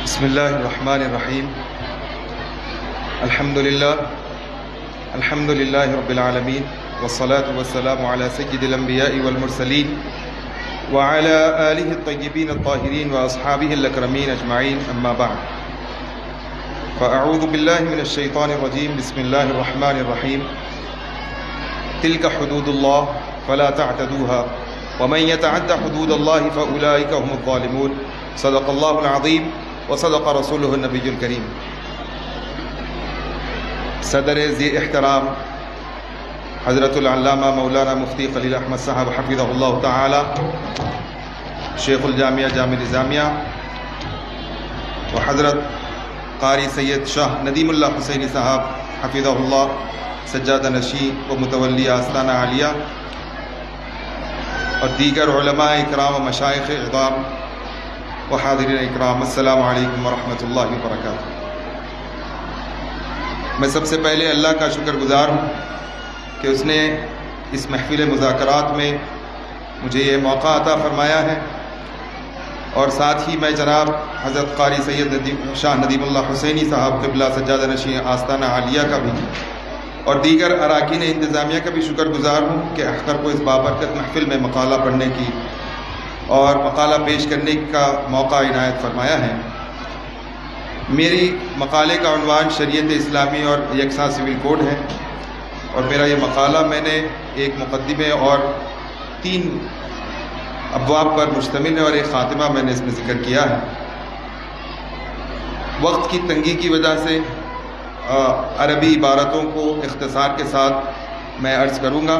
بسم الله الرحمن الرحيم. الحمد لله رب العالمين، والصلاة والسلام على سيد الأنبياء والمرسلين وعلى آله الطيبين الطاهرين وأصحابه الأكرمين أجمعين، أما بعد، فأعوذ بالله من الشيطان الرجيم. بسم الله الرحمن الرحيم. تلك حدود الله فلا تعتدوها ومن يتعد حدود الله فأولئك هم الظالمون. صدق الله العظيم وصدق رسوله النبی الکریم. صدر ذی احترام حضرت العلامہ مولانا مفتی خلیل احمد صاحب حفظہ اللہ تعالی، شیخ الجامعہ جامع نظامیہ، و حضرت قاری سید شاہ ندیم اللہ حسینی صاحب حفظہ اللہ، سجادہ نشین و متولی آستانہ عالیہ، اور دیگر علماء اکرام و مشائخ اعظام و حاضرین اکرام، السلام علیکم ورحمۃ اللہ وبرکاتہ. میں سب سے پہلے اللہ کا شکر گزار ہوں کہ اس نے اس محفل مذاکرات میں مجھے یہ موقع عطا فرمایا ہے، اور ساتھ ہی میں جناب حضرت قاری سید شاہ ندیم اللہ حسینی صاحب قبلہ سجادہ نشین آستانہ عالیہ کا بھی اور دیگر اراکین انتظامیہ کا بھی شکر گزار ہوں کہ اختر کو اس بابرکت محفل میں مقالہ پڑھنے کی اور مقالہ پیش کرنے کا موقع عنایت فرمایا ہے. میری مقالے کا عنوان شریعت اسلامی اور یکساں سول کوڈ ہے، اور میرا یہ مقالہ میں نے ایک مقدمے اور 3 ابواب پر مشتمل ہے، اور ایک خاتمہ میں نے اس میں ذکر کیا ہے. وقت کی تنگی کی وجہ سے عربی عبارتوں کو اختصار کے ساتھ میں عرض کروں گا.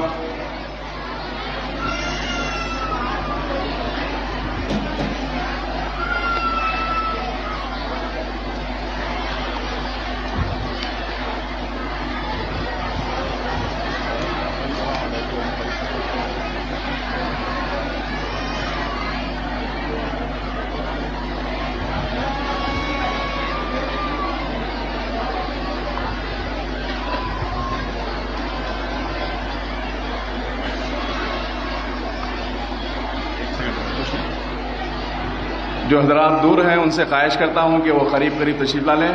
جو حضرات دور ہیں ان سے خواہش کرتا ہوں کہ وہ قریب تشریف لا لیں.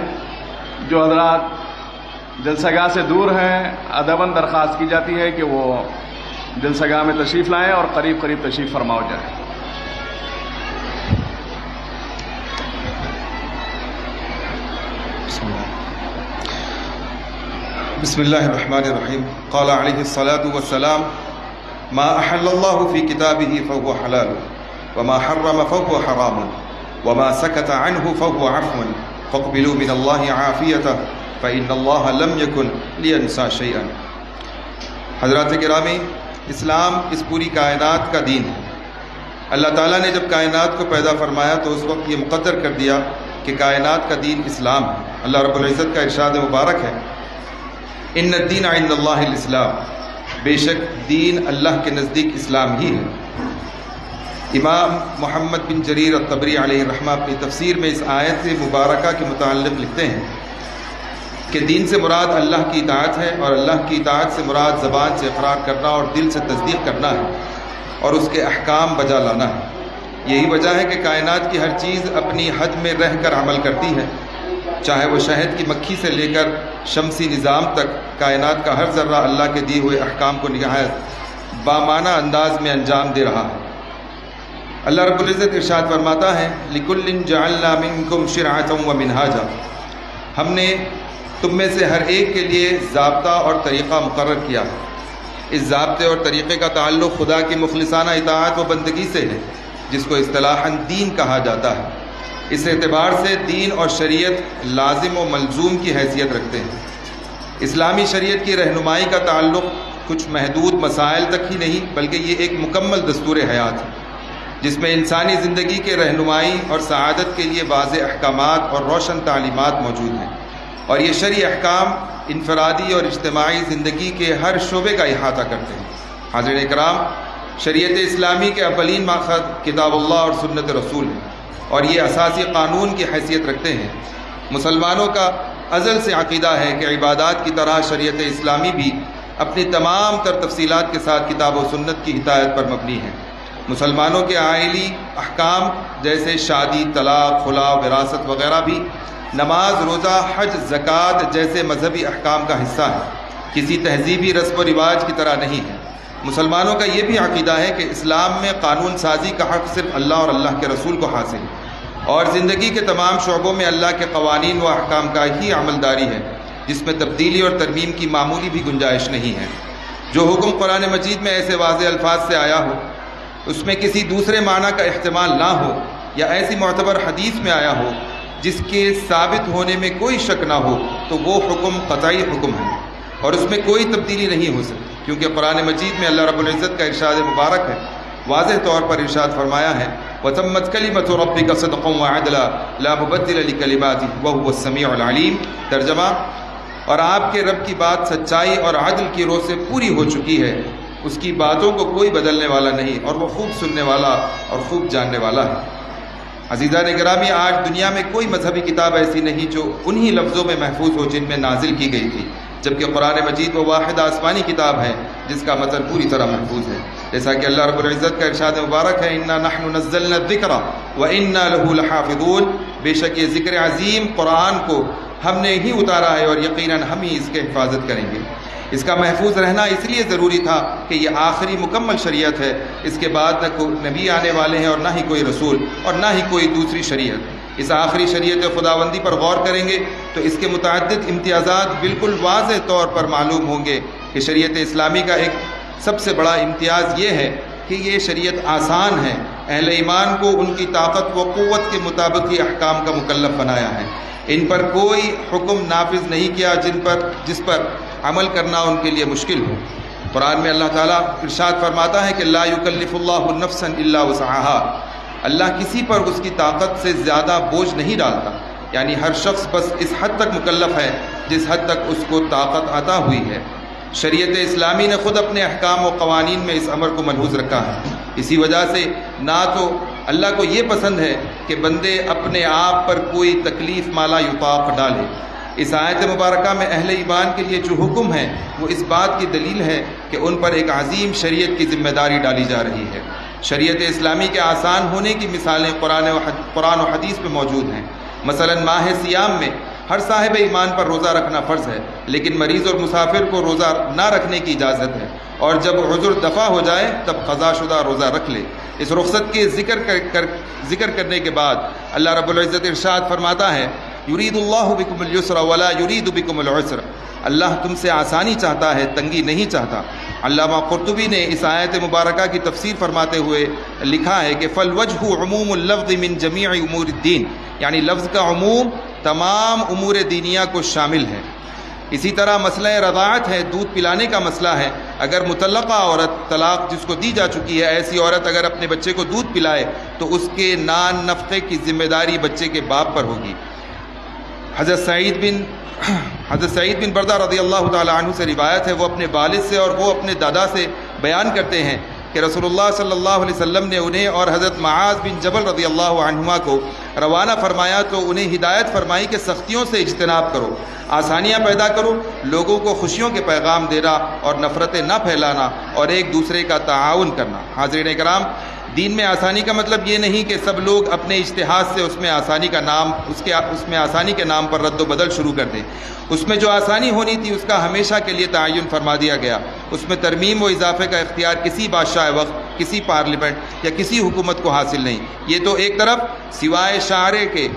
جو حضرات جلسہ گاہ سے دور ہیں ادباً درخواست کی جاتی ہے کہ وہ جلسہ گاہ میں تشریف لائیں اور قریب تشریف فرما ہو جائے. بسم اللہ الرحمن الرحیم. قال علیہ الصلاۃ والسلام: ما احل اللہ فی کتابہ فهو حلال وما حرم فهو حرام وما سكت عنه فهو عفو فاقبلوا من الله عافيته فإن الله لم يكن لينسى شيئا. حضرات گرامی، اسلام اس پوری کائنات کا دین ہے. اللہ تعالیٰ نے جب کائنات کو پیدا فرمایا تو اس وقت یہ مقدر کر دیا کہ کائنات کا دین اسلام ہے. اللہ رب العزت کا ارشاد مبارک ہے: ان الدین عند اللہ الاسلام، بے شک دین اللہ کے نزدیک اسلام ہی ہے. امام محمد بن جریر الطبری علیہ الرحمہ اپنی تفسیر میں اس آیت مبارکہ کے متعلق لکھتے ہیں کہ دین سے مراد اللہ کی اطاعت ہے، اور اللہ کی اطاعت سے مراد زبان سے اقرار کرنا اور دل سے تصدیق کرنا ہے، اور اس کے احکام بجا لانا ہے. یہی وجہ ہے کہ کائنات کی ہر چیز اپنی حد میں رہ کر عمل کرتی ہے. چاہے وہ شہد کی مکھی سے لے کر شمسی نظام تک، کائنات کا ہر ذرہ اللہ کے دیے ہوئے احکام کو نہایت بامانہ انداز میں انجام دے رہا ہے. اللہ رب العزت ارشاد فرماتا ہے: لِكُلٍّ جَعَلْنَا مِنْكُمْ شِرْعَةً وَمِنْهَاجًا، ہم نے تم میں سے ہر ایک کے لیے ضابطہ اور طریقہ مقرر کیا ہے. اس ضابطے اور طریقے کا تعلق خدا کی مخلصانہ اطاعت و بندگی سے ہے، جس کو اصطلاحاً دین کہا جاتا ہے. اس اعتبار سے دین اور شریعت لازم و ملزوم کی حیثیت رکھتے ہیں. اسلامی شریعت کی رہنمائی کا تعلق کچھ محدود مسائل تک ہی نہیں، بلکہ یہ ایک مکمل دستور حیات ہے جس میں انسانی زندگی کے رہنمائی اور سعادت کے لیے واضح احکامات اور روشن تعلیمات موجود ہیں. اور یہ شرعی احکام انفرادی اور اجتماعی زندگی کے ہر شعبے کا احاطہ کرتے ہیں. حاضرین اکرام، شریعت اسلامی کے اولین ماخذ کتاب اللہ اور سنت رسول ہیں، اور یہ اساسی قانون کی حیثیت رکھتے ہیں. مسلمانوں کا ازل سے عقیدہ ہے کہ عبادات کی طرح شریعت اسلامی بھی اپنی تمام تر تفصیلات کے ساتھ کتاب و سنت کی ہدایت پر مبنی ہے. مسلمانوں کے آئلی احکام جیسے شادی، طلاق، خلا، وراثت وغیرہ بھی نماز، روزہ، حج، زکوٰۃ جیسے مذہبی احکام کا حصہ ہے، کسی تہذیبی رسم و رواج کی طرح نہیں ہے۔ مسلمانوں کا یہ بھی عقیدہ ہے کہ اسلام میں قانون سازی کا حق صرف اللہ اور اللہ کے رسول کو حاصل ہے، اور زندگی کے تمام شعبوں میں اللہ کے قوانین و احکام کا ہی عملداری ہے، جس میں تبدیلی اور ترمیم کی معمولی بھی گنجائش نہیں ہے۔ جو حکم قرآن مجید میں ایسے واضح الفاظ سے آیا ہو، اس میں کسی دوسرے معنی کا احتمال نہ ہو، یا ایسی معتبر حدیث میں آیا ہو جس کے ثابت ہونے میں کوئی شک نہ ہو، تو وہ حکم قطعی حکم ہے اور اس میں کوئی تبدیلی نہیں ہو سکتی، کیونکہ قرآن مجید میں اللہ رب العزت کا ارشاد مبارک ہے، واضح طور پر ارشاد فرمایا ہے وَتَمَّتْ كَلِمَةُ رَبِّكَ صِدْقًا وَعَدْلًا لَا مُبَدِّلَ لِكَلِمَاتِهِ وَهُوَ السَّمِيعُ الْعَلِيمُ۔ ترجمہ، اور آپ کے رب کی بات سچائی اور عدل کی روح سے پوری ہو چکی ہے، اس کی باتوں کو کوئی بدلنے والا نہیں، اور وہ خوب سننے والا اور خوب جاننے والا ہے۔ عزیزان گرامی، آج دنیا میں کوئی مذہبی کتاب ایسی نہیں جو انہی لفظوں میں محفوظ ہو جن میں نازل کی گئی تھی، جبکہ قرآن مجید وہ واحد آسمانی کتاب ہے جس کا متن پوری طرح محفوظ ہے، جیسا کہ اللہ رب العزت کا ارشاد مبارک ہے اِنَّا نَحْنُ نَزَّلْنَا الذِّكْرَ وَإِنَّا لَهُ لَحَافِظُونَ۔ بے شک یہ ذکر عظیم قرآن کو ہم نے ہی اتارا ہے اور یقیناً ہم ہی اس کی حفاظت کریں گے۔ اس کا محفوظ رہنا اس لیے ضروری تھا کہ یہ آخری مکمل شریعت ہے، اس کے بعد نہ کوئی نبی آنے والے ہیں اور نہ ہی کوئی رسول اور نہ ہی کوئی دوسری شریعت۔ اس آخری شریعت خداوندی پر غور کریں گے تو اس کے متعدد امتیازات بالکل واضح طور پر معلوم ہوں گے کہ شریعت اسلامی کا ایک سب سے بڑا امتیاز یہ ہے کہ یہ شریعت آسان ہے، اہل ایمان کو ان کی طاقت و قوت کے مطابق ہی احکام کا مکلف بنایا ہے، ان پر کوئی حکم نافذ نہیں کیا جس پر عمل کرنا ان کے لیے مشکل ہو۔ قرآن میں اللہ تعالیٰ ارشاد فرماتا ہے کہ لا یکلف اللہ نفسا الا وسعها، اللہ کسی پر اس کی طاقت سے زیادہ بوجھ نہیں ڈالتا، یعنی ہر شخص بس اس حد تک مکلف ہے جس حد تک اس کو طاقت عطا ہوئی ہے۔ شریعت اسلامی نے خود اپنے احکام و قوانین میں اس امر کو ملحوظ رکھا ہے، اسی وجہ سے نہ تو اللہ کو یہ پسند ہے کہ بندے اپنے آپ پر کوئی تکلیف مالا یطاق ڈالے۔ اس آیت مبارکہ میں اہل ایمان کے لیے جو حکم ہے وہ اس بات کی دلیل ہے کہ ان پر ایک عظیم شریعت کی ذمہ داری ڈالی جا رہی ہے۔ شریعت اسلامی کے آسان ہونے کی مثالیں قرآن و حدیث میں موجود ہیں۔ مثلا ماہ سیام میں ہر صاحب ایمان پر روزہ رکھنا فرض ہے، لیکن مریض اور مسافر کو روزہ نہ رکھنے کی اجازت ہے، اور جب عذر دفع ہو جائے تب قضا شدہ روزہ رکھ لے۔ اس رخصت کے ذکر کرنے کے بعد اللہ رب العزت ارشاد فرماتا ہے یرید اللہ بکم اليسر ولا یرید بکم العسر، اللہ تم سے آسانی چاہتا ہے، تنگی نہیں چاہتا۔ علامہ قرطبی نے اس آیت مبارکہ کی تفسیر فرماتے ہوئے لکھا ہے کہ فالوجہ عموم اللفظ من جمیع امور الدین، یعنی لفظ کا عموم تمام امور دینیہ کو شامل ہے۔ اسی طرح مسئلہ رضاعت ہے، دودھ پلانے کا مسئلہ ہے، اگر مطلقہ عورت، طلاق جس کو دی جا چکی ہے، ایسی عورت اگر اپنے بچے کو دودھ پلائے تو اس کے نان نفقے کی ذمہ داری بچے کے باپ پر ہوگی۔ حضرت سعید بن بردہ رضی اللہ تعالی عنہ سے روایت ہے، وہ اپنے والد سے اور وہ اپنے دادا سے بیان کرتے ہیں کہ رسول اللہ صلی اللہ علیہ وسلم نے انہیں اور حضرت معاذ بن جبل رضی اللہ عنہما کو روانہ فرمایا تو انہیں ہدایت فرمائی کہ سختیوں سے اجتناب کرو، آسانیاں پیدا کرو، لوگوں کو خوشیوں کے پیغام دینا اور نفرتیں نہ پھیلانا اور ایک دوسرے کا تعاون کرنا۔ حاضرین کرام، دین میں آسانی کا مطلب یہ نہیں کہ سب لوگ اپنے اجتہاد سے اس میں آسانی کے نام پر رد و بدل شروع کر دیں۔ اس میں جو آسانی ہونی تھی اس کا ہمیشہ کے لیے تعین فرما دیا گیا، اس میں ترمیم و اضافے کا اختیار کسی بادشاہ وقت، کسی پارلیمنٹ یا کسی حکومت کو حاصل نہیں۔ یہ تو ایک طرف سوائے شاعرے کے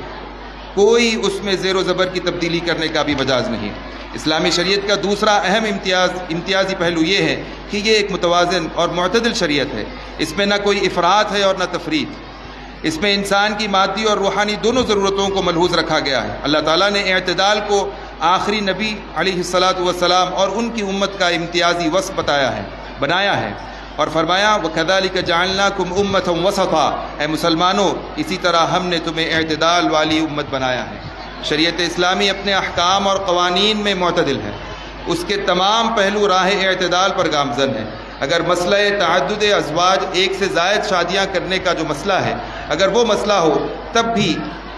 کوئی اس میں زیر و زبر کی تبدیلی کرنے کا بھی مجاز نہیں۔ اسلامی شریعت کا دوسرا اہم امتیازی پہلو یہ ہے کہ یہ ایک متوازن اور معتدل شریعت ہے، اس میں نہ کوئی افراط ہے اور نہ تفریط، اس میں انسان کی مادی اور روحانی دونوں ضرورتوں کو ملحوظ رکھا گیا ہے۔ اللہ تعالیٰ نے اعتدال کو آخری نبی علیہ الصلاۃ اور ان کی امت کا امتیازی وصف بنایا ہے اور فرمایا وَكَذَلِكَ جَعَلْنَاكُمْ أُمَّةً وَسَطًا، اے مسلمانوں اسی طرح ہم نے تمہیں اعتدال والی امت بنایا ہے۔ شریعت اسلامی اپنے احکام اور قوانین میں معتدل ہے، اس کے تمام پہلو راہ اعتدال پر گامزن ہے۔ اگر مسئلہ تعدد ازواج، ایک سے زائد شادیاں کرنے کا جو مسئلہ ہے، اگر وہ مسئلہ ہو تب بھی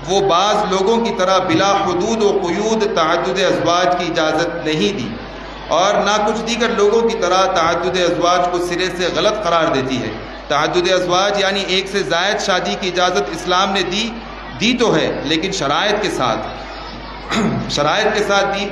وہ بعض لوگوں کی طرح بلا حدود و قیود تعدد ازواج کی اجازت نہیں دی، اور نہ کچھ دیگر لوگوں کی طرح تعدد ازواج کو سرے سے غلط قرار دیتی ہے، تعدد ازواج یعنی ایک سے زائد شادی کی اجازت اسلام نے دی تو ہے، لیکن شرائط کے ساتھ دی۔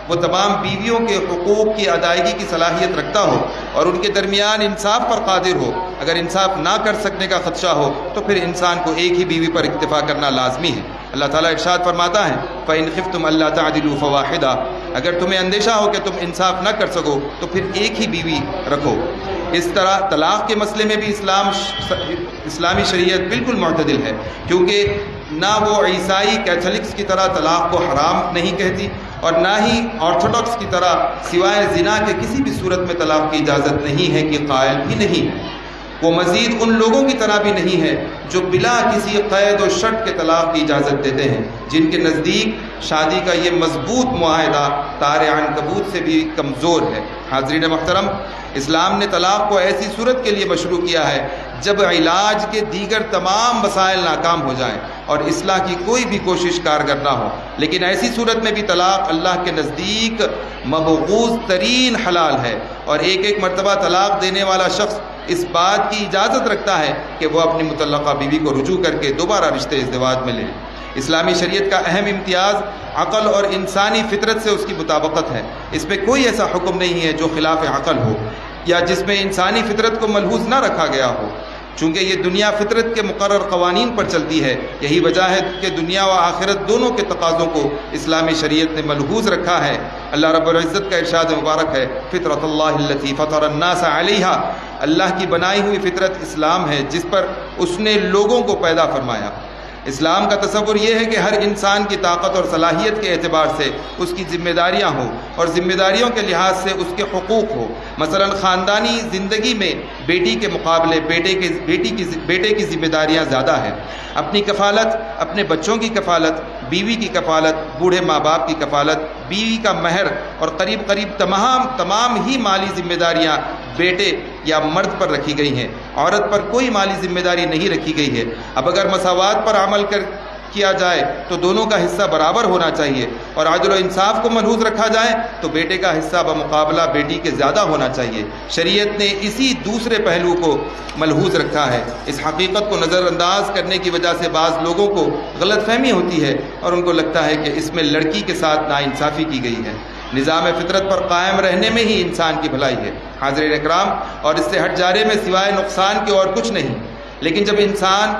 وہ تمام بیویوں کے حقوق کی ادائیگی کی صلاحیت رکھتا ہو اور ان کے درمیان انصاف پر قادر ہو۔ اگر انصاف نہ کر سکنے کا خدشہ ہو تو پھر انسان کو ایک ہی بیوی پر اکتفا کرنا لازمی ہے۔ اللہ تعالیٰ ارشاد فرماتا ہے فَإِنْ خِفْتُمْ أَلَّا تَعْدِلُوا فَوَاحِدَةً، اگر تمہیں اندیشہ ہو کہ تم انصاف نہ کر سکو تو پھر ایک ہی بیوی رکھو۔ اس طرح طلاق کے مسئلے میں بھی اسلامی شریعت بالکل معتدل ہے، کیونکہ نہ وہ عیسائی کیتھولکس کی طرح طلاق کو حرام نہیں کہتی اور نہ ہی آرتھوڈاکس کی طرح سوائے زنا کے کسی بھی صورت میں طلاق کی اجازت نہیں ہے کہ قائل بھی نہیں ہے۔ وہ مزید ان لوگوں کی طرح بھی نہیں ہے جو بلا کسی قید و شرط کے طلاق کی اجازت دیتے ہیں، جن کے نزدیک شادی کا یہ مضبوط معاہدہ تار عنکبوت سے بھی کمزور ہے۔ حاضرین محترم، اسلام نے طلاق کو ایسی صورت کے لیے مشروع کیا ہے جب علاج کے دیگر تمام مسائل ناکام ہو جائیں اور اصلاح کی کوئی بھی کوشش کارگر نہ ہو، لیکن ایسی صورت میں بھی طلاق اللہ کے نزدیک مبغوض ترین حلال ہے، اور ایک مرتبہ طلاق دینے والا شخص اس بات کی اجازت رکھتا ہے کہ وہ اپنی مطلقہ بیوی کو رجوع کر کے دوبارہ رشتے ازدواج میں لے۔ اسلامی شریعت کا اہم امتیاز عقل اور انسانی فطرت سے اس کی مطابقت ہے۔ اس میں کوئی ایسا حکم نہیں ہے جو خلاف عقل ہو یا جس میں انسانی فطرت کو ملحوظ نہ رکھا گیا ہو، چونکہ یہ دنیا فطرت کے مقرر قوانین پر چلتی ہے۔ یہی وجہ ہے کہ دنیا و آخرت دونوں کے تقاضوں کو اسلامی شریعت نے ملحوظ رکھا ہے۔ اللہ رب العزت کا ارشاد مبارک ہے فطرت اللہ التی فطر الناس علیہا، اللہ کی بنائی ہوئی فطرت اسلام ہے جس پر اس نے لوگوں کو پیدا فرمایا۔ اسلام کا تصور یہ ہے کہ ہر انسان کی طاقت اور صلاحیت کے اعتبار سے اس کی ذمہ داریاں ہوں اور ذمہ داریوں کے لحاظ سے اس کے حقوق ہو۔ مثلا خاندانی زندگی میں بیٹی کے مقابلے بیٹے کی ذمہ داریاں زیادہ ہیں۔ اپنی کفالت، اپنے بچوں کی کفالت، بیوی کی کفالت، بوڑھے ماں باپ کی کفالت، بیوی کا مہر اور قریب تمام ہی مالی ذمہ داریاں بیٹے یا مرد پر رکھی گئی ہیں۔ عورت پر کوئی مالی ذمہ داری نہیں رکھی گئی ہے۔ اب اگر مساوات پر عمل کیا جائے تو دونوں کا حصہ برابر ہونا چاہیے، اور عدل و انصاف کو ملحوظ رکھا جائے تو بیٹے کا حصہ بمقابلہ بیٹی کے زیادہ ہونا چاہیے۔ شریعت نے اسی دوسرے پہلو کو ملحوظ رکھا ہے۔ اس حقیقت کو نظر انداز کرنے کی وجہ سے بعض لوگوں کو غلط فہمی ہوتی ہے اور ان کو لگتا ہے کہ اس میں لڑکی کے ساتھ ناانصافی کی گئی ہے۔ نظام فطرت پر قائم رہنے میں ہی انسان کی بھلائی ہے حاضرین اکرام، اور اس سے ہٹ جانے میں سوائے نقصان کے اور کچھ نہیں۔ لیکن جب انسان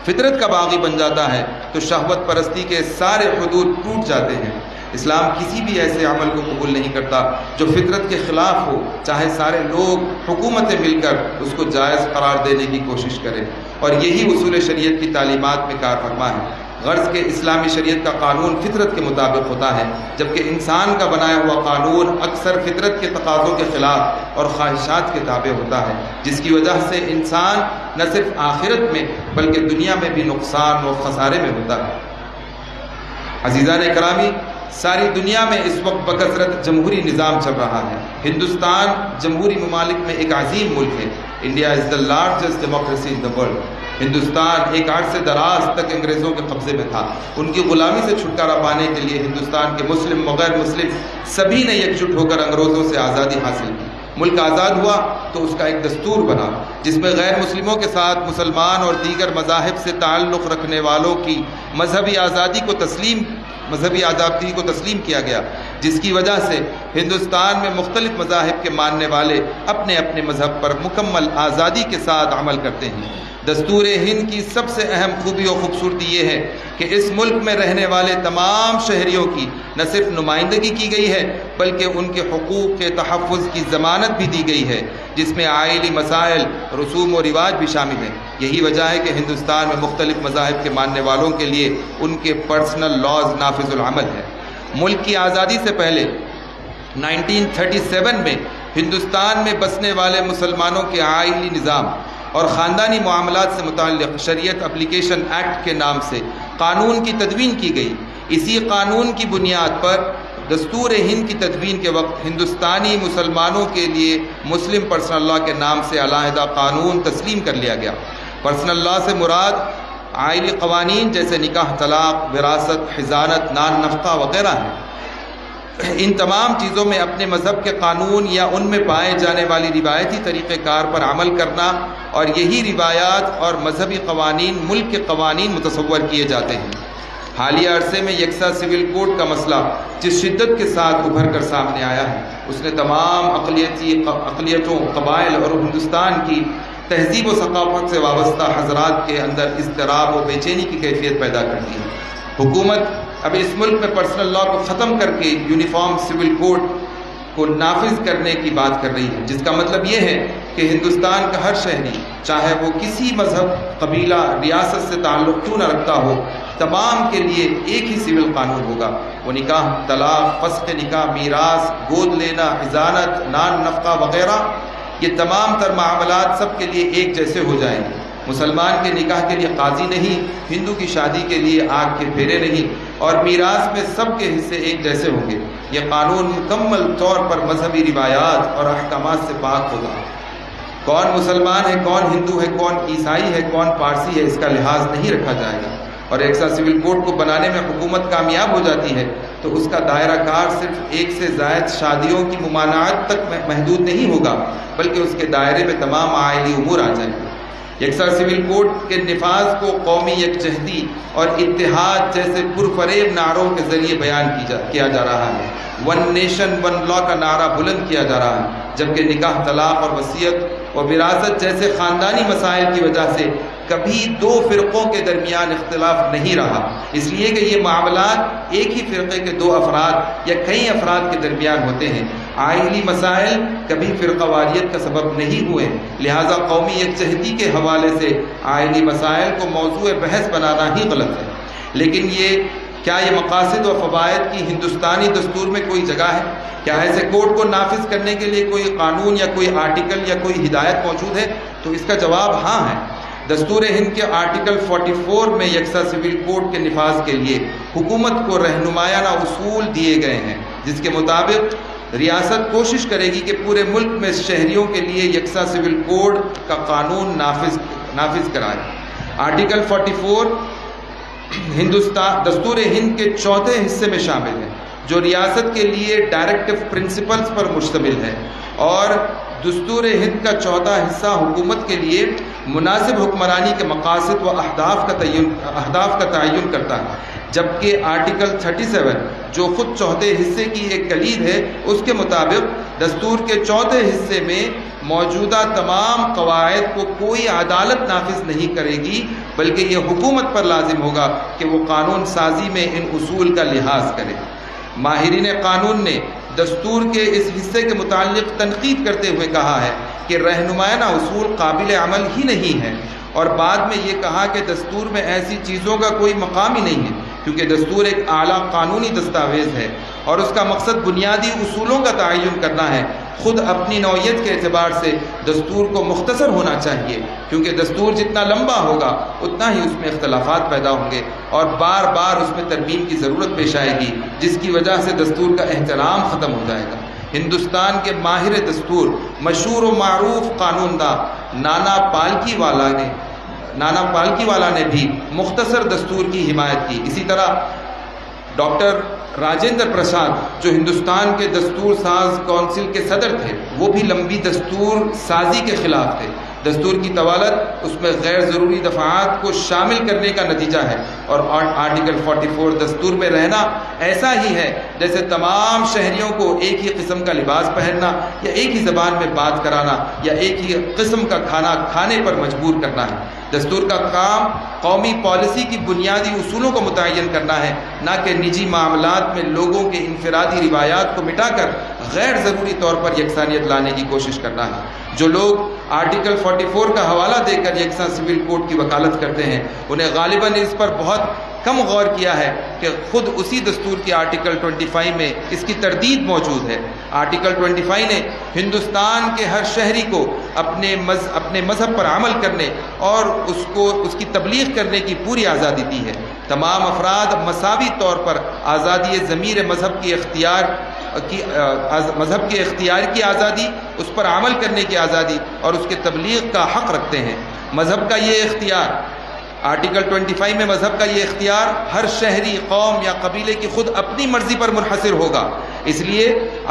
فطرت کا باغی بن جاتا ہے تو شہوت پرستی کے سارے حدود ٹوٹ جاتے ہیں۔ اسلام کسی بھی ایسے عمل کو قبول نہیں کرتا جو فطرت کے خلاف ہو، چاہے سارے لوگ حکومتیں مل کر اس کو جائز قرار دینے کی کوشش کریں، اور یہی اصول شریعت کی تعلیمات میں کار فرما ہے۔ غرض کہ اسلامی شریعت کا قانون فطرت کے مطابق ہوتا ہے، جبکہ انسان کا بنایا ہوا قانون اکثر فطرت کے تقاضوں کے خلاف اور خواہشات کے تابع ہوتا ہے، جس کی وجہ سے انسان نہ صرف آخرت میں بلکہ دنیا میں بھی نقصان و خسارے میں ہوتا ہے۔ عزیزان کرامی، ساری دنیا میں اس وقت بکثرت جمہوری نظام چل رہا ہے۔ ہندوستان جمہوری ممالک میں ایک عظیم ملک ہے۔ India is the largest democracy in the world. Hindustan ایک عرصے دراز تک انگریزوں کے قبضے میں تھا۔ ان کی غلامی سے چھٹکارا پانے کے لیے ہندوستان کے مسلم و غیر مسلم سبھی نے یکجٹ ہو کر انگریزوں سے آزادی حاصل کی۔ ملک آزاد ہوا تو اس کا ایک دستور بنا جس میں غیر مسلموں کے ساتھ مسلمان اور دیگر مذاہب سے تعلق رکھنے والوں کی مذہبی آزادی کو تسلیم کیا گیا، جس کی وجہ سے ہندوستان میں مختلف مذاہب کے ماننے والے اپنے اپنے مذہب پر مکمل آزادی کے ساتھ عمل کرتے ہیں۔ دستور ہند کی سب سے اہم خوبی و خوبصورتی یہ ہے کہ اس ملک میں رہنے والے تمام شہریوں کی نہ صرف نمائندگی کی گئی ہے بلکہ ان کے حقوق کے تحفظ کی ضمانت بھی دی گئی ہے، جس میں آئلی مسائل، رسوم و رواج بھی شامل ہیں۔ یہی وجہ ہے کہ ہندوستان میں مختلف مذاہب کے ماننے والوں کے لیے ان کے پرسنل لاز نافذ العمل ہے۔ ملک کی آزادی سے پہلے 1937 میں ہندوستان میں بسنے والے مسلمانوں کے آئلی نظام اور خاندانی معاملات سے متعلق شریعت اپلیکیشن ایکٹ کے نام سے قانون کی تدوین کی گئی۔ اسی قانون کی بنیاد پر دستور ہند کی تدوین کے وقت ہندوستانی مسلمانوں کے لیے مسلم پرسنل لاء کے نام سے علیحدہ قانون تسلیم کر لیا گیا۔ پرسنل لاء سے مراد آئلی قوانین جیسے نکاح، طلاق، وراثت، حضانت، نان نفقہ وغیرہ ہیں۔ ان تمام چیزوں میں اپنے مذہب کے قانون یا ان میں پائے جانے والی روایتی طریقہ کار پر عمل کرنا، اور یہی روایات اور مذہبی قوانین ملک کے قوانین متصور کیے جاتے ہیں۔ حالیہ عرصے میں یکساں سول کوڈ کا مسئلہ جس شدت کے ساتھ ابھر کر سامنے آیا ہے، اس نے تمام اقلیتوں، قبائل اور ہندوستان کی تہذیب و ثقافت سے وابستہ حضرات کے اندر اضطراب و بے چینی کی کیفیت پیدا کر دی ہے۔ حکومت اب اس ملک میں پرسنل لاء کو ختم کر کے یونیفارم سول کوڈ کو نافذ کرنے کی بات کر رہی ہے، جس کا مطلب یہ ہے کہ ہندوستان کا ہر شہری، چاہے وہ کسی مذہب، قبیلہ، ریاست سے تعلق کیوں نہ رکھتا ہو، تمام کے لیے ایک ہی سول قانون ہوگا۔ وہ نکاح، طلاق، فسخ نکاح، میراث، گود لینا، حضانت، نان نفقہ وغیرہ، یہ تمام تر معاملات سب کے لیے ایک جیسے ہو جائیں گے۔ مسلمان کے نکاح کے لیے قاضی نہیں، ہندو کی شادی کے لیے آنکھ کے پھیرے نہیں، اور میراث میں سب کے حصے ایک جیسے ہوں گے۔ یہ قانون مکمل طور پر مذہبی روایات اور احکامات سے پاک ہوگا۔ کون مسلمان ہے، کون ہندو ہے، کون عیسائی ہے، کون پارسی ہے، اس کا لحاظ نہیں رکھا جائے گا۔ اور یکساں سول کوڈ کو بنانے میں حکومت کامیاب ہو جاتی ہے تو اس کا دائرہ کار صرف ایک سے زائد شادیوں کی ممانعت تک محدود نہیں ہوگا، بلکہ اس کے دائرے میں تمام آئلی امور آ جائیں گے۔ یکساں سول کوڈ کے نفاذ کو قومی یکجہتی اور اتحاد جیسے پرفریب نعروں کے ذریعے بیان کیا جا رہا ہے۔ ون نیشن ون لا کا نعرہ بلند کیا جا رہا ہے، جبکہ نکاح، طلاق اور وصیت اور وراثت جیسے خاندانی مسائل کی وجہ سے کبھی دو فرقوں کے درمیان اختلاف نہیں رہا، اس لیے کہ یہ معاملات ایک ہی فرقے کے دو افراد یا کئی افراد کے درمیان ہوتے ہیں۔ آئلی مسائل کبھی فرقہ واریت کا سبب نہیں ہوئے، لہذا قومی یکجہتی کے حوالے سے آئلی مسائل کو موضوع بحث بنانا ہی غلط ہے۔ لیکن کیا یہ مقاصد و فوائد کی ہندوستانی دستور میں کوئی جگہ ہے؟ کیا ایسے کوڈ کو نافذ کرنے کے لیے کوئی قانون یا کوئی آرٹیکل یا کوئی ہدایت موجود ہے؟ تو اس کا جواب ہاں ہے۔ دستور ہند کے آرٹیکل 44 میں یکساں سول کوڈ کے نفاذ کے لیے حکومت کو رہنمایانہ اصول دیے گئے ہیں، جس کے مطابق ریاست کوشش کرے گی کہ پورے ملک میں شہریوں کے لیے یکساں سول کوڈ کا قانون نافذ کرائے۔ آرٹیکل 44 دستور ہند کے چوتھے حصے میں شامل ہے، جو ریاست کے لیے ڈائریکٹو پرنسپلز پر مشتمل ہے، اور دستور ہند کا چوتھا حصہ حکومت کے لیے مناسب حکمرانی کے مقاصد و اہداف کا تعین کرتا ہے، جبکہ آرٹیکل 37 جو خود چوتھے حصے کی ایک کلید ہے، اس کے مطابق دستور کے چوتھے حصے میں موجودہ تمام قواعد کو کوئی عدالت نافذ نہیں کرے گی، بلکہ یہ حکومت پر لازم ہوگا کہ وہ قانون سازی میں ان اصول کا لحاظ کرے۔ ماہرین قانون نے دستور کے اس حصے کے متعلق تنقید کرتے ہوئے کہا ہے کہ رہنمایانہ اصول قابل عمل ہی نہیں ہے، اور بعد میں یہ کہا کہ دستور میں ایسی چیزوں کا کوئی مقام ہی نہیں ہے، کیونکہ دستور ایک اعلیٰ قانونی دستاویز ہے اور اس کا مقصد بنیادی اصولوں کا تعین کرنا ہے۔ خود اپنی نوعیت کے اعتبار سے دستور کو مختصر ہونا چاہیے، کیونکہ دستور جتنا لمبا ہوگا اتنا ہی اس میں اختلافات پیدا ہوں گے اور بار بار اس میں ترمیم کی ضرورت پیش آئے گی، جس کی وجہ سے دستور کا احترام ختم ہو جائے گا۔ ہندوستان کے ماہر دستور، مشہور و معروف قانون داں نانا پالکی والا نے بھی مختصر دستور کی حمایت کی۔ اسی طرح ڈاکٹر راجندر پرساد جو ہندوستان کے دستور ساز کونسل کے صدر تھے، وہ بھی لمبی دستور سازی کے خلاف تھے۔ دستور کی طوالت اس میں غیر ضروری دفعات کو شامل کرنے کا نتیجہ ہے، اور آرٹیکل 44 دستور میں رہنا ایسا ہی ہے جیسے تمام شہریوں کو ایک ہی قسم کا لباس پہننا یا ایک ہی زبان میں بات کرانا یا ایک ہی قسم کا کھانا کھانے پر مجبور کرنا ہے۔ دستور کا کام قومی پالیسی کی بنیادی اصولوں کو متعین کرنا ہے، نہ کہ نجی معاملات میں لوگوں کے انفرادی روایات کو مٹا کر غیر ضروری طور پر یکسانیت لانے کی کوشش کرنا ہے۔ جو لوگ آرٹیکل 44 کا حوالہ دے کر یکساں سول کوڈ کی وکالت کرتے ہیں، انہیں غالباً اس پر بہت کم غور کیا ہے کہ خود اسی دستور کی آرٹیکل 25 میں اس کی تردید موجود ہے۔ آرٹیکل 25 نے ہندوستان کے ہر شہری کو اپنے مذہب پر عمل کرنے اور اس کی تبلیغ کرنے کی پوری آزادی دی ہے۔ تمام افراد مساوی طور پر آزادی ضمیر مذہب کی اختیار کی آزادی، اس پر عمل کرنے کی آزادی اور اس کے تبلیغ کا حق رکھتے ہیں۔ مذہب کا یہ اختیار، آرٹیکل 25 میں مذہب کا یہ اختیار ہر شہری، قوم یا قبیلے کی خود اپنی مرضی پر منحصر ہوگا۔ اس لیے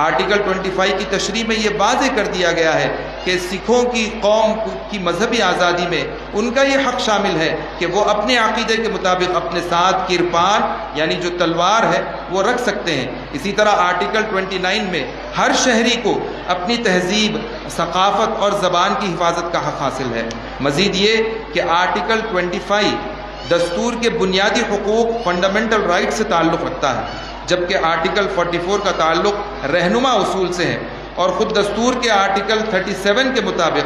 آرٹیکل 25 کی تشریح میں یہ واضح کر دیا گیا ہے کہ سکھوں کی قوم کی مذہبی آزادی میں ان کا یہ حق شامل ہے کہ وہ اپنے عقیدے کے مطابق اپنے ساتھ کرپان یعنی جو تلوار ہے وہ رکھ سکتے ہیں۔ اسی طرح آرٹیکل 29 میں ہر شہری کو اپنی تہذیب، ثقافت اور زبان کی حفاظت کا حق حاصل ہے۔ مزید یہ کہ آرٹیکل 25 دستور کے بنیادی حقوق فنڈامنٹل رائٹ سے تعلق رکھتا ہے، جبکہ آرٹیکل 44 کا تعلق رہنما اصول سے ہے، اور خود دستور کے آرٹیکل 37 کے مطابق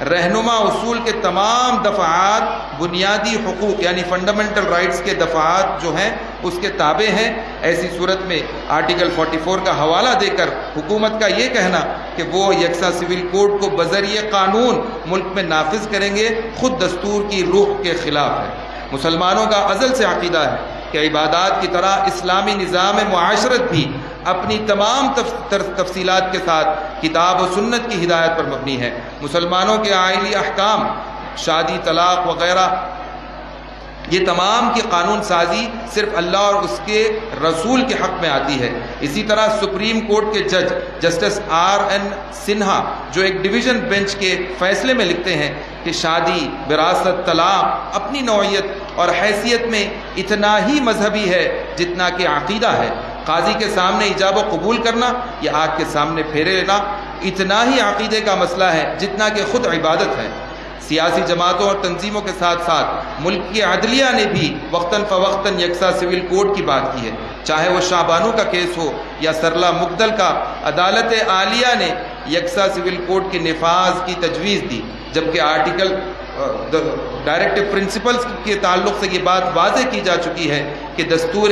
رہنما اصول کے تمام دفعات بنیادی حقوق یعنی فنڈامنٹل رائٹس کے دفعات جو ہیں اس کے تابع ہیں۔ ایسی صورت میں آرٹیکل 44 کا حوالہ دے کر حکومت کا یہ کہنا کہ وہ یکساں سول کوڈ کو بذریعہ قانون ملک میں نافذ کریں گے خود دستور کی روح کے خلاف ہے۔ مسلمانوں کا ازل سے عقیدہ ہے کہ عبادات کی طرح اسلامی نظام معاشرت بھی اپنی تمام تفصیلات کے ساتھ کتاب و سنت کی ہدایت پر مبنی ہے۔ مسلمانوں کے آئلی احکام، شادی، طلاق وغیرہ، یہ تمام کی قانون سازی صرف اللہ اور اس کے رسول کے حق میں آتی ہے۔ اسی طرح سپریم کورٹ کے جج جسٹس RN سنہا جو ایک ڈویژن بینچ کے فیصلے میں لکھتے ہیں کہ شادی، وراثت، طلاق اپنی نوعیت اور حیثیت میں اتنا ہی مذہبی ہے جتنا کہ عقیدہ ہے۔ قاضی کے سامنے ایجاب و قبول کرنا یا آگ کے سامنے پھیرے لینا اتنا ہی عقیدے کا مسئلہ ہے جتنا کہ خود عبادت ہے۔ سیاسی جماعتوں اور تنظیموں کے ساتھ ساتھ ملک کی عدلیہ نے بھی وقتاً فوقتاً یکساں سول کوڈ کی بات کی ہے، چاہے وہ شاہ بانو کا کیس ہو یا سرلا مقدل کا۔ عدالت عالیہ نے یکساں سول کوڈ کے نفاذ کی تجویز دی، جبکہ آرٹیکل ڈائریکٹو پرنسپلز کے تعلق سے یہ بات واضح کی جا چکی ہے کہ دستور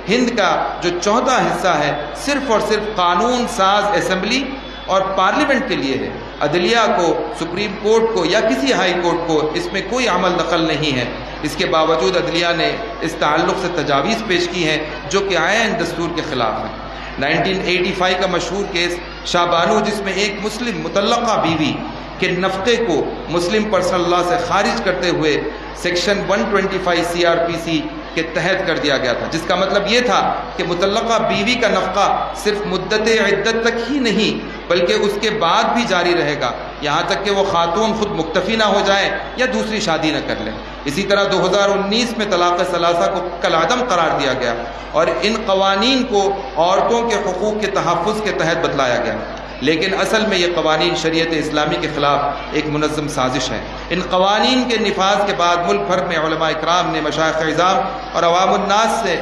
ہند کا جو چوتھا حصہ ہے صرف اور صرف قانون ساز اسمبلی اور پارلیمنٹ کے لیے ہے۔ عدلیہ کو، سپریم کورٹ کو یا کسی ہائی کورٹ کو اس میں کوئی عمل دخل نہیں ہے۔ اس کے باوجود عدلیہ نے اس تعلق سے تجاویز پیش کی ہیں جو کہ عین دستور کے خلاف ہیں۔ 1985 کا مشہور کیس شاہ بانو، جس میں ایک مسلم مطلقہ بیوی کے نفقے کو مسلم پرسنل لا سے خارج کرتے ہوئے سیکشن 125 CRPC کے تحت کر دیا گیا تھا، جس کا مطلب یہ تھا کہ مطلقہ بیوی کا نفقہ صرف مدت عدت تک ہی نہیں بلکہ اس کے بعد بھی جاری رہے گا، یہاں تک کہ وہ خاتون خود مکتفی نہ ہو جائے یا دوسری شادی نہ کر لیں۔ اسی طرح 2019 میں طلاق ثلاثہ کو کالعدم قرار دیا گیا اور ان قوانین کو عورتوں کے حقوق کے تحفظ کے تحت بدلایا گیا، لیکن اصل میں یہ قوانین شریعت اسلامی کے خلاف ایک منظم سازش ہے۔ ان قوانین کے نفاذ کے بعد ملک بھر میں علماء اکرام نے مشائخ اعظام اور عوام الناس سے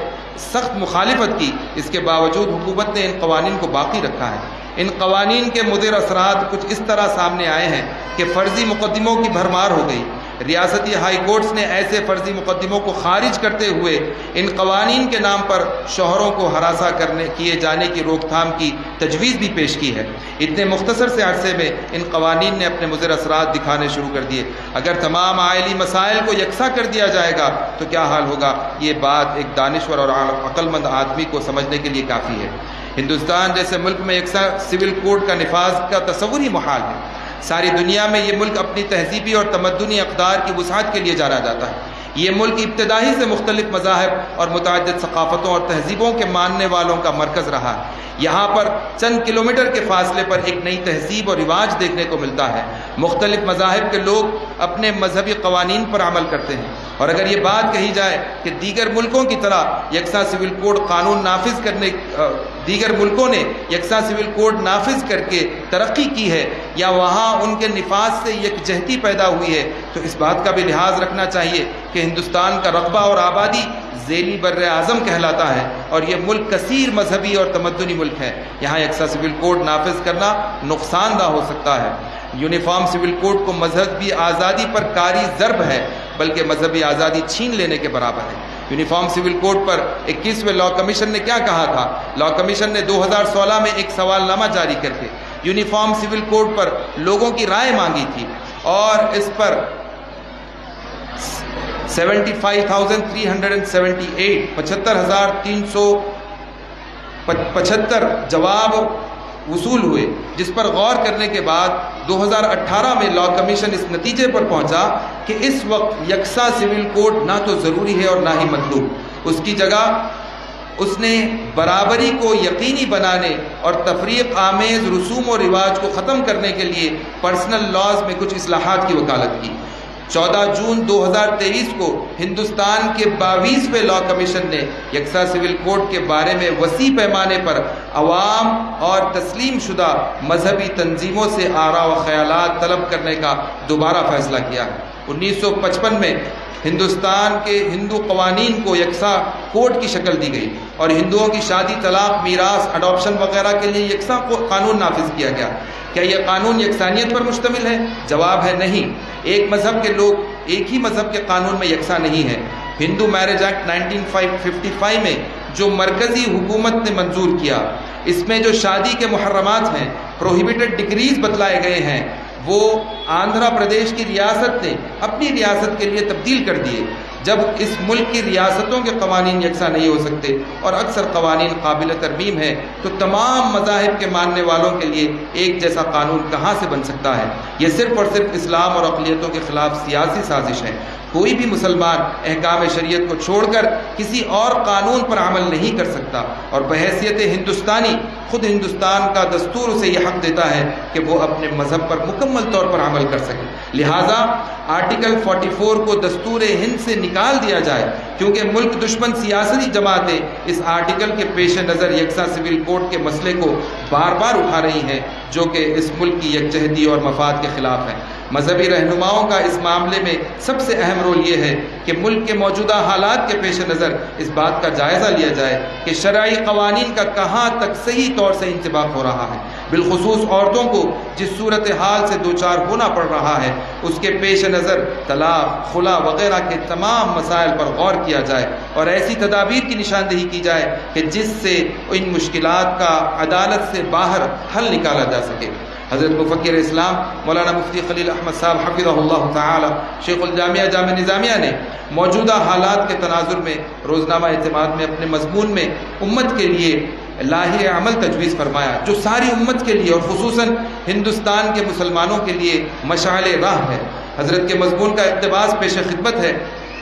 سخت مخالفت کی، اس کے باوجود حکومت نے ان قوانین کو باقی رکھا ہے۔ ان قوانین کے مضر اثرات کچھ اس طرح سامنے آئے ہیں کہ فرضی مقدموں کی بھرمار ہو گئی۔ ریاستی ہائی کورٹس نے ایسے فرضی مقدموں کو خارج کرتے ہوئے ان قوانین کے نام پر شوہروں کو ہراساں کیے جانے کی روک تھام کی تجویز بھی پیش کی ہے۔ اتنے مختصر سے عرصے میں ان قوانین نے اپنے مضر اثرات دکھانے شروع کر دیے۔ اگر تمام عائلی مسائل کو یکساں کر دیا جائے گا تو کیا حال ہوگا، یہ بات ایک دانشور اور عقل مند آدمی کو سمجھنے کے لیے کافی ہے۔ ہندوستان جیسے ملک میں یکساں سول کوڈ کا نفاذ کا تصور ہی محال ہے۔ ساری دنیا میں یہ ملک اپنی تہذیبی اور تمدنی اقدار کی وسعت کے لیے جانا جاتا ہے۔ یہ ملک ابتدائی سے مختلف مذاہب اور متعدد ثقافتوں اور تہذیبوں کے ماننے والوں کا مرکز رہا ہے۔ یہاں پر چند کلومیٹر کے فاصلے پر ایک نئی تہذیب اور رواج دیکھنے کو ملتا ہے۔ مختلف مذاہب کے لوگ اپنے مذہبی قوانین پر عمل کرتے ہیں، اور اگر یہ بات کہی جائے کہ دیگر ملکوں کی طرح یکساں سول کوڈ قانون نافذ کرنے دیگر ملکوں نے یکساں سول کوڈ نافذ کر کے ترقی کی ہے یا وہاں ان کے نفاذ سے یکجہتی پیدا ہوئی ہے، تو اس بات کا بھی لحاظ رکھنا چاہیے کہ ہندوستان کا رقبہ اور آبادی ذیلی بر اعظم کہلاتا ہے، اور یہ ملک کثیر مذہبی اور تمدنی ملک ہے۔ یہاں یکساں سول کوڈ نافذ کرنا نقصان دہ ہو سکتا ہے۔ یونیفارم سول کوڈ کو مذہبی آزادی پر کاری ضرب ہے، بلکہ مذہبی آزادی چھین لینے کے برابر ہے۔ یونیفارم سول کوڈ پر 21ویں لا کمیشن نے کیا کہا تھا؟ لا کمیشن نے 2016 میں ایک سوال نامہ جاری کر کے یونیفارم سول کوڈ پر لوگوں کی رائے مانگی تھی، اور اس پر 75,378 75,375 جواب وصول ہوئے، جس پر غور کرنے کے بعد 2018 میں لا کمیشن اس نتیجے پر پہنچا کہ اس وقت یکساں سول کوڈ نہ تو ضروری ہے اور نہ ہی مطلوب۔ اس کی جگہ اس نے برابری کو یقینی بنانے اور تفریق آمیز رسوم و رواج کو ختم کرنے کے لیے پرسنل لاز میں کچھ اصلاحات کی وکالت کی۔ 14 جون 2023 کو ہندوستان کے 22ویں لاء کمیشن نے یکساں سول کوڈ کے بارے میں وسیع پیمانے پر عوام اور تسلیم شدہ مذہبی تنظیموں سے آراء و خیالات طلب کرنے کا دوبارہ فیصلہ کیا ہے۔ 1955 میں ہندوستان کے ہندو قوانین کو یکساں کوڈ کی شکل دی گئی اور ہندوؤں کی شادی، طلاق، میراث، اڈاپشن وغیرہ کے لیے یکساں قانون نافذ کیا گیا۔ کیا یہ قانون یکسانیت پر مشتمل ہے؟ جواب ہے نہیں۔ ایک مذہب کے لوگ ایک ہی مذہب کے قانون میں یکساں نہیں ہیں۔ ہندو میرج ایکٹ 1955 میں جو مرکزی حکومت نے منظور کیا، اس میں جو شادی کے محرمات ہیں، پروہیبیٹڈ ڈگریز بتلائے گئے ہیں، وہ آندھرا پردیش کی ریاست نے اپنی ریاست کے لیے تبدیل کر دیے۔ جب اس ملک کی ریاستوں کے قوانین یکساں نہیں ہو سکتے اور اکثر قوانین قابل ترمیم ہیں، تو تمام مذاہب کے ماننے والوں کے لیے ایک جیسا قانون کہاں سے بن سکتا ہے؟ یہ صرف اور صرف اسلام اور اقلیتوں کے خلاف سیاسی سازش ہے۔ کوئی بھی مسلمان احکام شریعت کو چھوڑ کر کسی اور قانون پر عمل نہیں کر سکتا، اور بحیثیت ہندوستانی خود ہندوستان کا دستور اسے یہ حق دیتا ہے کہ وہ اپنے مذہب پر مکمل طور پر عمل کر سکے۔ لہٰذا آرٹیکل 44 کو دستور ہند سے نکال دیا جائے، کیونکہ ملک دشمن سیاسی جماعتیں اس آرٹیکل کے پیش نظر یکساں سول کوڈ کے مسئلے کو بار بار اٹھا رہی ہیں، جو کہ اس ملک کی یکجہتی اور مفاد کے خلاف ہے۔ مذہبی رہنماؤں کا اس معاملے میں سب سے اہم رول یہ ہے کہ ملک کے موجودہ حالات کے پیش نظر اس بات کا جائزہ لیا جائے کہ شرعی قوانین کا کہاں تک صحیح طور سے انطباق ہو رہا ہے۔ بالخصوص عورتوں کو جس صورتحال سے دوچار ہونا پڑ رہا ہے، اس کے پیش نظر طلاق، خلا وغیرہ کے تمام مسائل پر غور کیا جائے اور ایسی تدابیر کی نشاندہی کی جائے کہ جس سے ان مشکلات کا عدالت سے باہر حل نکالا جا سکے۔ حضرت مفکر اسلام مولانا مفتی خلیل احمد صاحب حفظہ اللہ تعالی شیخ الجامعہ جامع نظامیہ نے موجودہ حالات کے تناظر میں روزنامہ اعتماد میں اپنے مضمون میں امت کے لیے لاہے عمل تجویز فرمایا، جو ساری امت کے لیے اور خصوصاً ہندوستان کے مسلمانوں کے لیے مشعل راہ ہے۔ حضرت کے مضمون کا اقتباس پیش خدمت ہے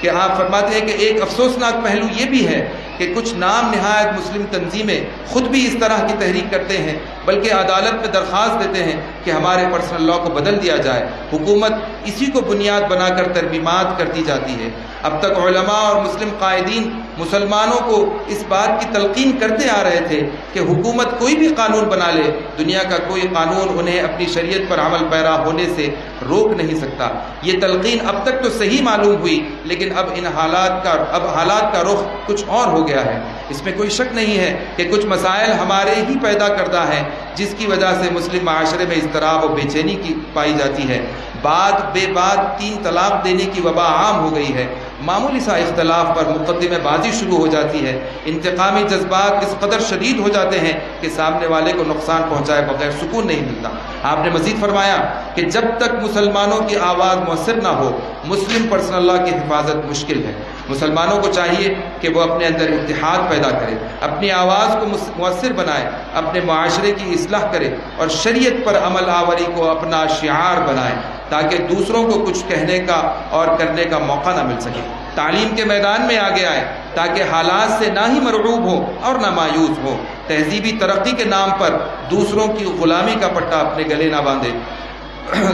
کہ آپ فرماتے ہیں کہ ایک افسوسناک پہلو یہ بھی ہے کہ کچھ نام نہایت مسلم تنظیمیں خود بھی اس طرح کی تحریک کرتے ہیں، بلکہ عدالت میں درخواست دیتے ہیں کہ ہمارے پرسنل لاء کو بدل دیا جائے۔ حکومت اسی کو بنیاد بنا کر ترمیمات کرتی جاتی ہے۔ اب تک علماء اور مسلم قائدین مسلمانوں کو اس بات کی تلقین کرتے آ رہے تھے کہ حکومت کوئی بھی قانون بنا لے، دنیا کا کوئی قانون انہیں اپنی شریعت پر عمل پیرا ہونے سے روک نہیں سکتا۔ یہ تلقین اب تک تو صحیح معلوم ہوئی، لیکن اب حالات کا رخ کچھ اور ہو گیا ہے۔ اس میں کوئی شک نہیں ہے کہ کچھ مسائل ہمارے ہی پیدا کردہ ہیں، جس کی وجہ سے مسلم معاشرے میں اضطراب و بے چینی کی پائی جاتی ہے۔ بعد بے بعد 3 طلاق دینے کی وبا عام ہو گئی ہے۔ معمولی سا اختلاف پر مقدمہ بازی شروع ہو جاتی ہے۔ انتقامی جذبات اس قدر شدید ہو جاتے ہیں کہ سامنے والے کو نقصان پہنچائے بغیر سکون نہیں ملتا۔ آپ نے مزید فرمایا کہ جب تک مسلمانوں کی آواز مؤثر نہ ہو، مسلم پرسنل لاء کی حفاظت مشکل ہے۔ مسلمانوں کو چاہیے کہ وہ اپنے اندر اتحاد پیدا کرے، اپنی آواز کو مؤثر بنائے، اپنے معاشرے کی اصلاح کرے اور شریعت پر عمل آوری کو اپنا شعار بنائے، تاکہ دوسروں کو کچھ کہنے کا اور کرنے کا موقع نہ مل سکے۔ تعلیم کے میدان میں آگے آئے تاکہ حالات سے نہ ہی مرعوب ہو اور نہ مایوس ہو۔ تہذیبی ترقی کے نام پر دوسروں کی غلامی کا پٹا اپنے گلے نہ باندھے،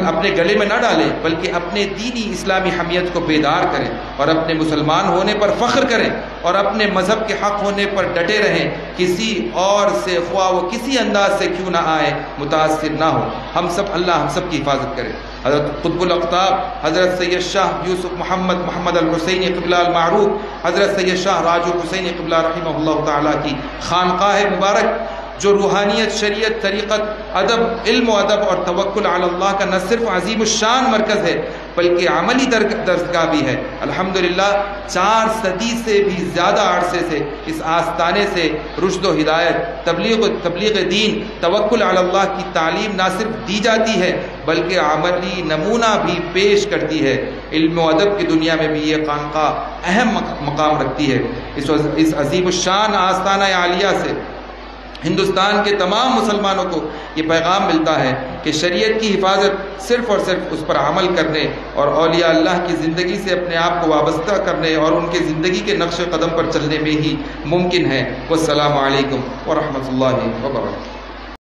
اپنے گلے میں نہ ڈالیں، بلکہ اپنے دینی اسلامی حمیت کو بیدار کریں اور اپنے مسلمان ہونے پر فخر کریں اور اپنے مذہب کے حق ہونے پر ڈٹے رہیں۔ کسی اور سے خواہ وہ کسی انداز سے کیوں نہ آئے متاثر نہ ہو۔ اللہ ہم سب کی حفاظت کرے۔ حضرت قطب الاقطاب حضرت سید شاہ یوسف محمد الحسینی قبلہ المعروف حضرت سید شاہ راج الحسینی قبلہ رحمہ اللہ تعالیٰ کی خانقاہ مبارک، جو روحانیت، شریعت، طریقت، ادب، علم و ادب اور توکل علی اللہ کا نہ صرف عظیم الشان مرکز ہے بلکہ عملی درسگاہ بھی ہے۔ الحمدللہ 4 صدی سے بھی زیادہ عرصے سے اس آستانے سے رشد و ہدایت، تبلیغ دین، توکل علی اللہ کی تعلیم نہ صرف دی جاتی ہے بلکہ عملی نمونہ بھی پیش کرتی ہے۔ علم و ادب کی دنیا میں بھی یہ خانقاہ اہم مقام رکھتی ہے۔ اس عظیم الشان آستانہ عالیہ سے ہندوستان کے تمام مسلمانوں کو یہ پیغام ملتا ہے کہ شریعت کی حفاظت صرف اور صرف اس پر عمل کرنے اور اولیاء اللہ کی زندگی سے اپنے آپ کو وابستہ کرنے اور ان کے زندگی کے نقش قدم پر چلنے میں ہی ممکن ہے۔ والسلام علیکم ورحمۃ اللہ وبرکاتہ۔